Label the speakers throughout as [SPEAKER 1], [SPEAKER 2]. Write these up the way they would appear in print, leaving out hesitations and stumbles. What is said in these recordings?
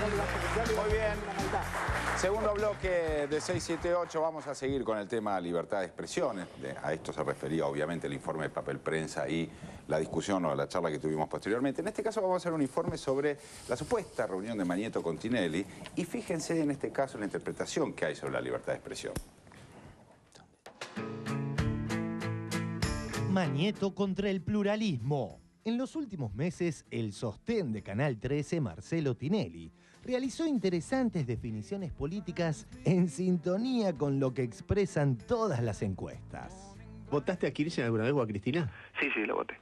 [SPEAKER 1] Muy bien. Segundo bloque de 678, vamos a seguir con el tema libertad de expresión. A esto se refería obviamente el informe de Papel Prensa y la discusión o la charla que tuvimos posteriormente. En este caso vamos a hacer un informe sobre la supuesta reunión de Mañeto con Tinelli y fíjense en este caso la interpretación que hay sobre la libertad de expresión.
[SPEAKER 2] Mañeto contra el pluralismo. En los últimos meses, el sostén de Canal 13, Marcelo Tinelli, realizó interesantes definiciones políticas en sintonía con lo que expresan todas las encuestas.
[SPEAKER 3] ¿Votaste a Kirchner alguna vez o a Cristina?
[SPEAKER 4] Sí, lo voté.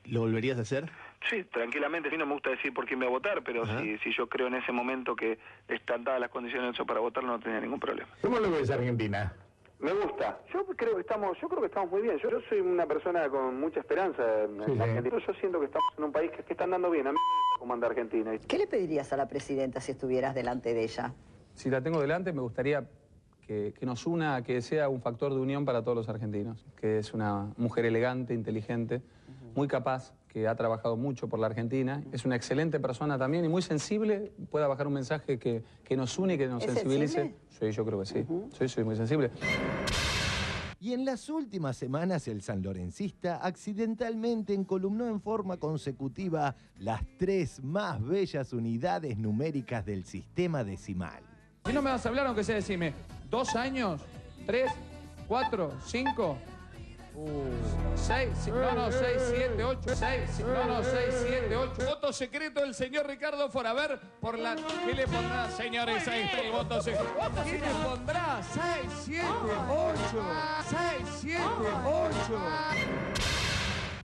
[SPEAKER 3] ¿Lo volverías a hacer?
[SPEAKER 4] Sí, tranquilamente. Sí, no me gusta decir por quién voy a votar, pero si yo creo en ese momento que están dadas las condiciones para votarlo, no tenía ningún problema.
[SPEAKER 5] ¿Cómo lo ves Argentina?
[SPEAKER 6] Me gusta. Yo creo que estamos muy bien. Yo soy una persona con mucha esperanza en Argentina. Yo siento que estamos en un país que está andando bien. A mí como anda Argentina.
[SPEAKER 7] ¿Qué le pedirías a la presidenta si estuvieras delante de ella?
[SPEAKER 8] Si la tengo delante, me gustaría que nos una, que sea un factor de unión para todos los argentinos, que es una mujer elegante, inteligente, muy capaz, que ha trabajado mucho por la Argentina, es una excelente persona también y muy sensible, pueda bajar un mensaje que nos une y que nos sensibilice.
[SPEAKER 7] ¿Sensible?
[SPEAKER 8] Sí, yo creo que sí. Soy muy sensible.
[SPEAKER 2] Y en las últimas semanas el sanlorencista accidentalmente encolumnó en forma consecutiva las 3 más bellas unidades numéricas del sistema decimal.
[SPEAKER 9] Si no me vas a hablar, aunque sea decime, 2 años, 3, 4, 5, 6, 6, 7, 8, 6, 7, 8. Voto secreto del señor Ricardo Foraver por la... ¿Qué le pondrá, señores? Ahí está el voto secreto. ¿Qué le pondrá? 6, 7, 8. 6, 7, 8.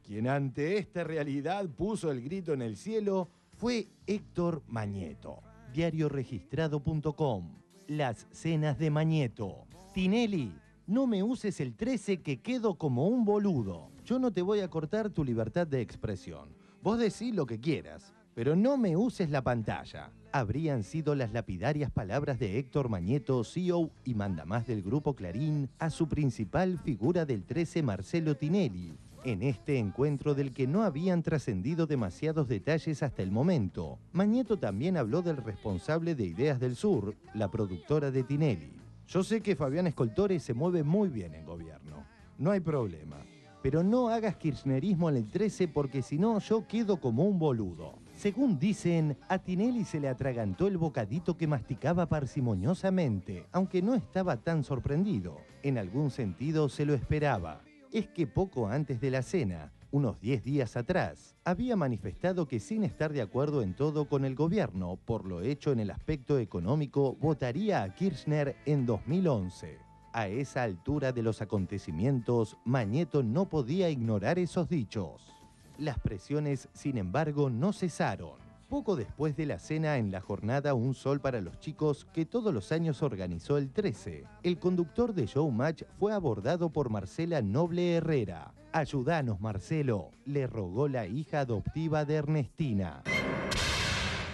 [SPEAKER 2] Quien ante esta realidad puso el grito en el cielo fue Héctor Mañeto. Diarioregistrado.com. Las cenas de Mañeto. Tinelli, no me uses el 13 que quedo como un boludo. Yo no te voy a cortar tu libertad de expresión. Vos decís lo que quieras, pero no me uses la pantalla. Habrían sido las lapidarias palabras de Héctor Mañeto, CEO y mandamás del Grupo Clarín, a su principal figura del 13, Marcelo Tinelli, en este encuentro del que no habían trascendido demasiados detalles hasta el momento. Mañeto también habló del responsable de Ideas del Sur, la productora de Tinelli. Yo sé que Fabián Escoltore se mueve muy bien en gobierno, no hay problema, pero no hagas kirchnerismo en el 13 porque si no yo quedo como un boludo. Según dicen, a Tinelli se le atragantó el bocadito que masticaba parsimoniosamente, aunque no estaba tan sorprendido. En algún sentido se lo esperaba. Es que poco antes de la cena, unos 10 días atrás, había manifestado que sin estar de acuerdo en todo con el gobierno, por lo hecho en el aspecto económico, votaría a Kirchner en 2011. A esa altura de los acontecimientos, Mañeto no podía ignorar esos dichos. Las presiones, sin embargo, no cesaron. Poco después de la cena en la jornada Un Sol para los Chicos que todos los años organizó el 13, el conductor de Showmatch fue abordado por Marcela Noble Herrera. «Ayúdanos, Marcelo», le rogó la hija adoptiva de Ernestina.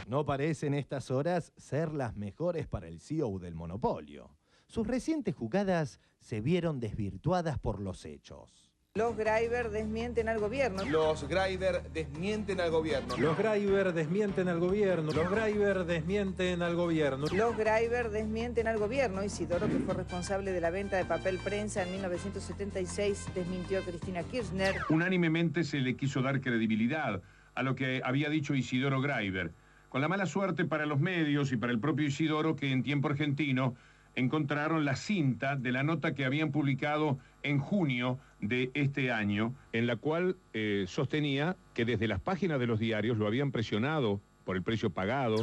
[SPEAKER 2] No parecen estas horas ser las mejores para el CEO del monopolio. Sus recientes jugadas se vieron desvirtuadas por los hechos.
[SPEAKER 7] Los Graiber desmienten al gobierno.
[SPEAKER 10] Los Graiber desmienten al gobierno.
[SPEAKER 11] Los Graiber desmienten al gobierno. Los Graiber desmienten al gobierno.
[SPEAKER 7] Los Graiber desmienten al gobierno. Isidoro, que fue responsable de la venta de Papel Prensa en 1976, desmintió a Cristina Kirchner.
[SPEAKER 12] Unánimemente se le quiso dar credibilidad a lo que había dicho Isidoro Graiber, con la mala suerte para los medios y para el propio Isidoro que en Tiempo Argentino encontraron la cinta de la nota que habían publicado en junio de este año, en la cual sostenía que desde las páginas de los diarios lo habían presionado por el precio pagado.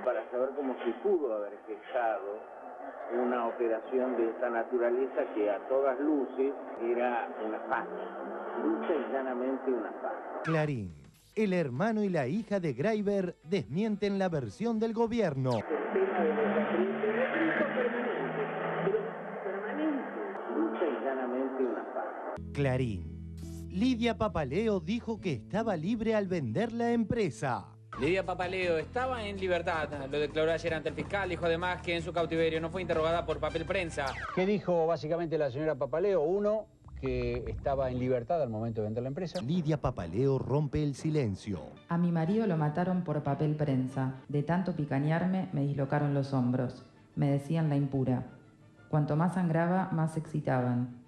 [SPEAKER 13] Para saber cómo se pudo haber gestado una operación de esta naturaleza que a todas luces era una farsa, dulce y llanamente una farsa.
[SPEAKER 2] Clarín. El hermano y la hija de Graiber desmienten la versión del gobierno. Clarín. Lidia Papaleo dijo que estaba libre al vender la empresa.
[SPEAKER 14] Lidia Papaleo estaba en libertad. Lo declaró ayer ante el fiscal. Dijo además que en su cautiverio no fue interrogada por Papel Prensa.
[SPEAKER 15] ¿Qué dijo básicamente la señora Papaleo? Uno,
[SPEAKER 5] que estaba en libertad al momento de vender la empresa.
[SPEAKER 2] Lidia Papaleo rompe el silencio.
[SPEAKER 15] A mi marido lo mataron por papel prensa. De tanto picanearme, me dislocaron los hombros. Me decían la impura. Cuanto más sangraba, más se excitaban.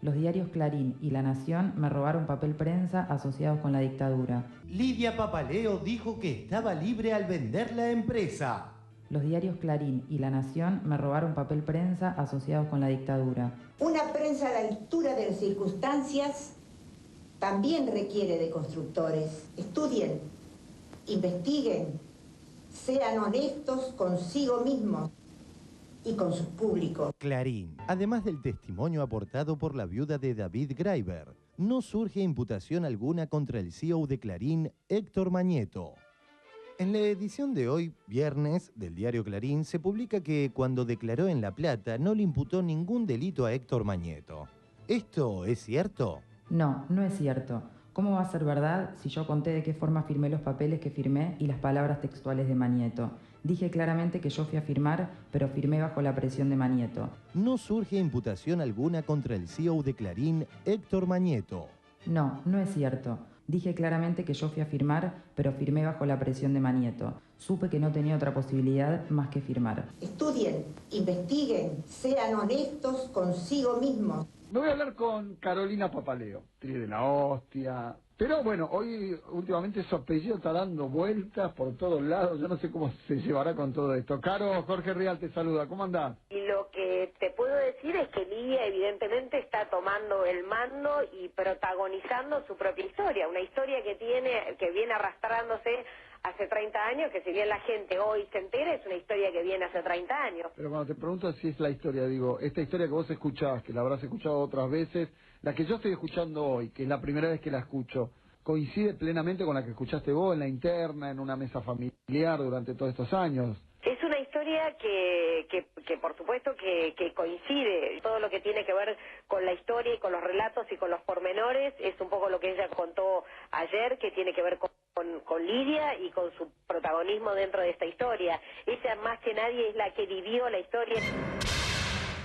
[SPEAKER 15] Los diarios Clarín y La Nación me robaron papel prensa asociados con la dictadura.
[SPEAKER 2] Lidia Papaleo dijo que estaba libre al vender la empresa.
[SPEAKER 15] Los diarios Clarín y La Nación me robaron papel prensa asociados con la dictadura.
[SPEAKER 16] Una prensa a la altura de las circunstancias también requiere de constructores. Estudien, investiguen, sean honestos consigo mismos y con sus públicos.
[SPEAKER 2] Clarín. Además del testimonio aportado por la viuda de David Graeber, no surge imputación alguna contra el CEO de Clarín, Héctor Mañeto. En la edición de hoy, viernes, del diario Clarín, se publica que cuando declaró en La Plata no le imputó ningún delito a Héctor Mañeto. ¿Esto es cierto?
[SPEAKER 15] No, no es cierto. ¿Cómo va a ser verdad si yo conté de qué forma firmé los papeles que firmé y las palabras textuales de Mañeto? Dije claramente que yo fui a firmar, pero firmé bajo la presión de Mañeto.
[SPEAKER 2] No surge imputación alguna contra el CEO de Clarín, Héctor Mañeto.
[SPEAKER 15] No, no es cierto. Dije claramente que yo fui a firmar, pero firmé bajo la presión de Mañeto. Supe que no tenía otra posibilidad más que firmar.
[SPEAKER 16] Estudien, investiguen, sean honestos consigo mismos.
[SPEAKER 17] Me voy a hablar con Carolina Papaleo, actriz de La Hostia. Pero bueno, hoy últimamente su apellido está dando vueltas por todos lados. Yo no sé cómo se llevará con todo esto. Caro, Jorge Rial te saluda. ¿Cómo andás?
[SPEAKER 18] Y lo que te puedo decir es que Lidia evidentemente está tomando el mando y protagonizando su propia historia. Una historia que viene arrastrándose hace 30 años, que si bien la gente hoy se entera, es una historia que viene hace 30 años.
[SPEAKER 17] Pero cuando te pregunto si es la historia, digo, esta historia que vos escuchás, que la habrás escuchado otras veces, la que yo estoy escuchando hoy, que es la primera vez que la escucho, ¿coincide plenamente con la que escuchaste vos en la interna, en una mesa familiar durante todos estos años?
[SPEAKER 18] Es una historia que por supuesto que coincide. Todo lo que tiene que ver con la historia y con los relatos y con los pormenores es un poco lo que ella contó ayer, que tiene que ver con Lidia y con su protagonismo dentro de esta historia. Ella más que nadie es la que vivió la historia.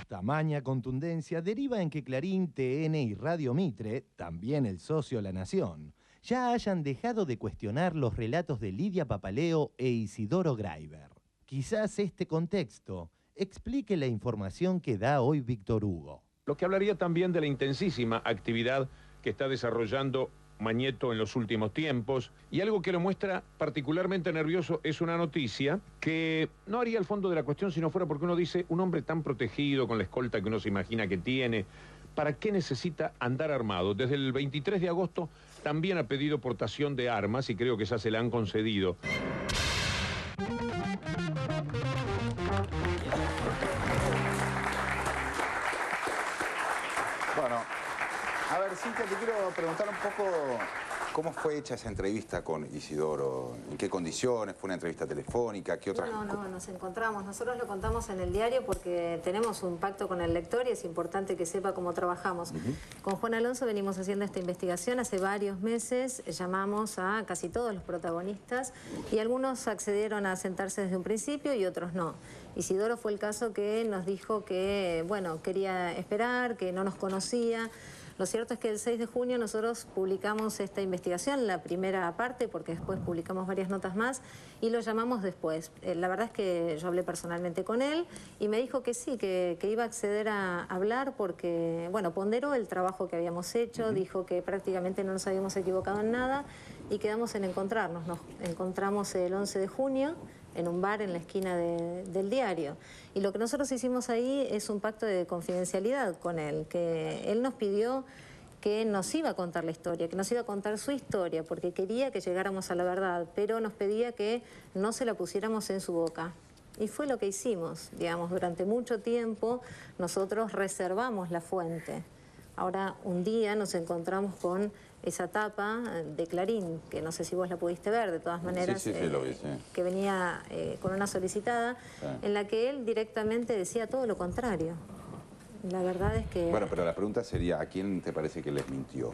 [SPEAKER 2] Tamaña contundencia deriva en que Clarín, TN y Radio Mitre, también el socio La Nación, ya hayan dejado de cuestionar los relatos de Lidia Papaleo e Isidoro Graeber. Quizás este contexto explique la información que da hoy Víctor Hugo.
[SPEAKER 12] Lo que hablaría también de la intensísima actividad que está desarrollando Mañeto en los últimos tiempos, y algo que lo muestra particularmente nervioso es una noticia que no haría el fondo de la cuestión si no fuera porque uno dice, un hombre tan protegido, con la escolta que uno se imagina que tiene, ¿para qué necesita andar armado? Desde el 23 de agosto también ha pedido portación de armas y creo que ya se le han concedido.
[SPEAKER 1] Bueno, a ver, Cintia, te quiero preguntar un poco cómo fue hecha esa entrevista con Isidoro, en qué condiciones, fue una entrevista telefónica, qué otras...
[SPEAKER 19] No, nos encontramos, nosotros lo contamos en el diario porque tenemos un pacto con el lector y es importante que sepa cómo trabajamos. Con Juan Alonso venimos haciendo esta investigación hace varios meses, llamamos a casi todos los protagonistas y algunos accedieron a sentarse desde un principio y otros no. Isidoro fue el caso que nos dijo que, bueno, quería esperar, que no nos conocía. Lo cierto es que el 6 de junio nosotros publicamos esta investigación, la primera parte, porque después publicamos varias notas más, y lo llamamos después. La verdad es que yo hablé personalmente con él y me dijo que sí, que iba a acceder a hablar porque, bueno, ponderó el trabajo que habíamos hecho, dijo que prácticamente no nos habíamos equivocado en nada y quedamos en encontrarnos. Nos encontramos el 11 de junio en un bar en la esquina del diario. Y lo que nosotros hicimos ahí es un pacto de confidencialidad con él, que él nos pidió que nos iba a contar la historia, que nos iba a contar su historia, porque quería que llegáramos a la verdad, pero nos pedía que no se la pusiéramos en su boca. Y fue lo que hicimos, digamos, durante mucho tiempo nosotros reservamos la fuente. Ahora, un día nos encontramos con esa tapa de Clarín, que no sé si vos la pudiste ver, de todas maneras,
[SPEAKER 1] sí, lo vi, sí.
[SPEAKER 19] Que venía con una solicitada, en la que él directamente decía todo lo contrario. La verdad es que...
[SPEAKER 1] Bueno, pero la pregunta sería, ¿a quién te parece que les mintió?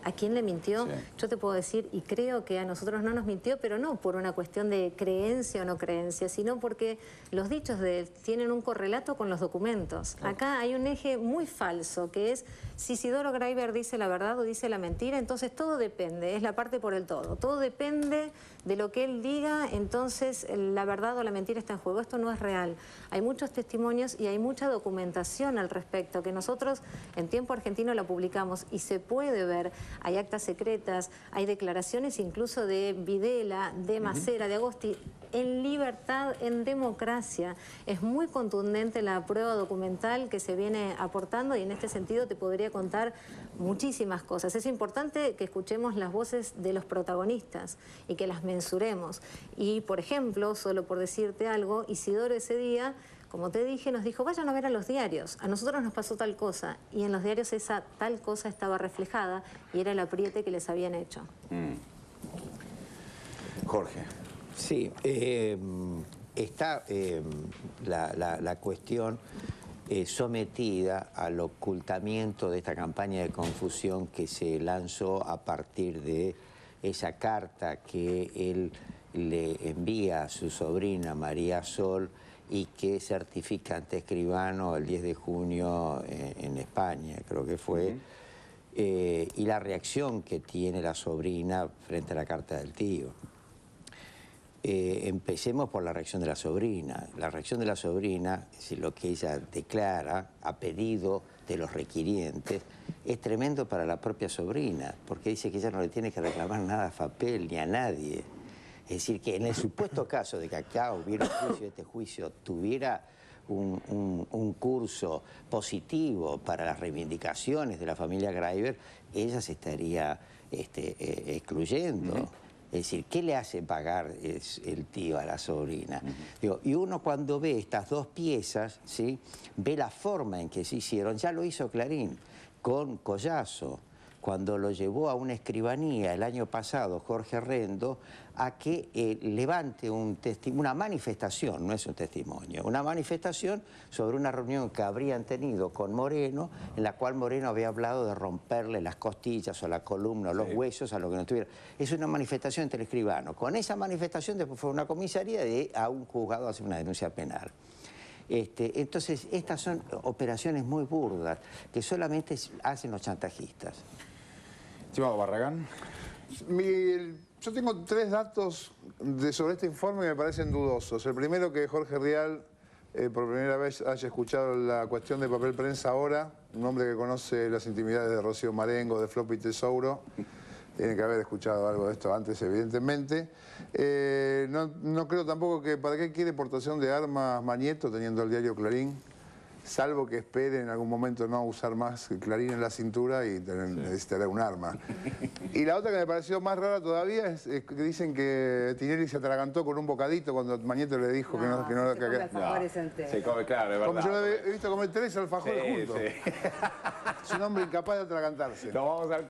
[SPEAKER 19] ¿A quién le mintió?
[SPEAKER 1] Sí.
[SPEAKER 19] Yo te puedo decir, y creo que a nosotros no nos mintió, pero no por una cuestión de creencia o no creencia, sino porque los dichos de él tienen un correlato con los documentos. Acá hay un eje muy falso, que es Si Isidoro Graiber dice la verdad o dice la mentira, entonces todo depende, es la parte por el todo. Todo depende de lo que él diga, entonces la verdad o la mentira está en juego. Esto no es real. Hay muchos testimonios y hay mucha documentación al respecto, que nosotros en Tiempo Argentino la publicamos y se puede ver. Hay actas secretas, hay declaraciones incluso de Videla, de Macera, de Agosti. En libertad, en democracia. Es muy contundente la prueba documental que se viene aportando y en este sentido te podría contar muchísimas cosas. Es importante que escuchemos las voces de los protagonistas y que las mensuremos. Y, por ejemplo, solo por decirte algo, Isidoro ese día, como te dije, nos dijo, vayan a ver a los diarios. A nosotros nos pasó tal cosa. Y en los diarios esa tal cosa estaba reflejada y era el apriete que les habían hecho.
[SPEAKER 1] Jorge.
[SPEAKER 20] Sí, está la cuestión sometida al ocultamiento de esta campaña de confusión que se lanzó a partir de esa carta que él le envía a su sobrina María Sol y que certifica ante escribano el 10 de junio en España, creo que fue, y la reacción que tiene la sobrina frente a la carta del tío. Empecemos por la reacción de la sobrina. La reacción de la sobrina, si lo que ella declara a pedido de los requirientes, es tremendo para la propia sobrina, porque dice que ella no le tiene que reclamar nada a Fapel ni a nadie. Es decir, que en el supuesto caso de que acá hubiera un juicio, este juicio tuviera un curso positivo para las reivindicaciones de la familia Graiber, ella se estaría excluyendo. Es decir, ¿qué le hace pagar el tío a la sobrina? Digo, y uno cuando ve estas dos piezas, ¿sí?, ve la forma en que se hicieron. Ya lo hizo Clarín con Collazo, cuando lo llevó a una escribanía el año pasado, Jorge Rendo, a que levante una manifestación, no es un testimonio, una manifestación sobre una reunión que habrían tenido con Moreno, en la cual Moreno había hablado de romperle las costillas o la columna o los huesos a lo que no tuviera. Es una manifestación entre el escribano. Con esa manifestación después fue a una comisaría y a un juzgado a hacer una denuncia penal. Entonces, estas son operaciones muy burdas que solamente hacen los chantajistas.
[SPEAKER 1] Estimado Barragán.
[SPEAKER 21] Yo tengo 3 datos sobre este informe que me parecen dudosos. El primero, que Jorge Rial por primera vez haya escuchado la cuestión de papel prensa ahora, un hombre que conoce las intimidades de Rocío Marengo, de Floppy Tesouro. Tiene que haber escuchado algo de esto antes, evidentemente. No creo tampoco que... ¿Para qué quiere portación de armas Mañeto teniendo el diario Clarín? Salvo que espere en algún momento no usar más Clarín en la cintura y necesitará un arma. Y la otra que me pareció más rara todavía es que dicen que Tinelli se atragantó con un bocadito cuando Mañeto le dijo que no...
[SPEAKER 1] Se come, claro, es verdad.
[SPEAKER 21] Como yo lo he visto comer 3 alfajores juntos. Es un hombre incapaz de atragantarse.
[SPEAKER 1] Nos vamos al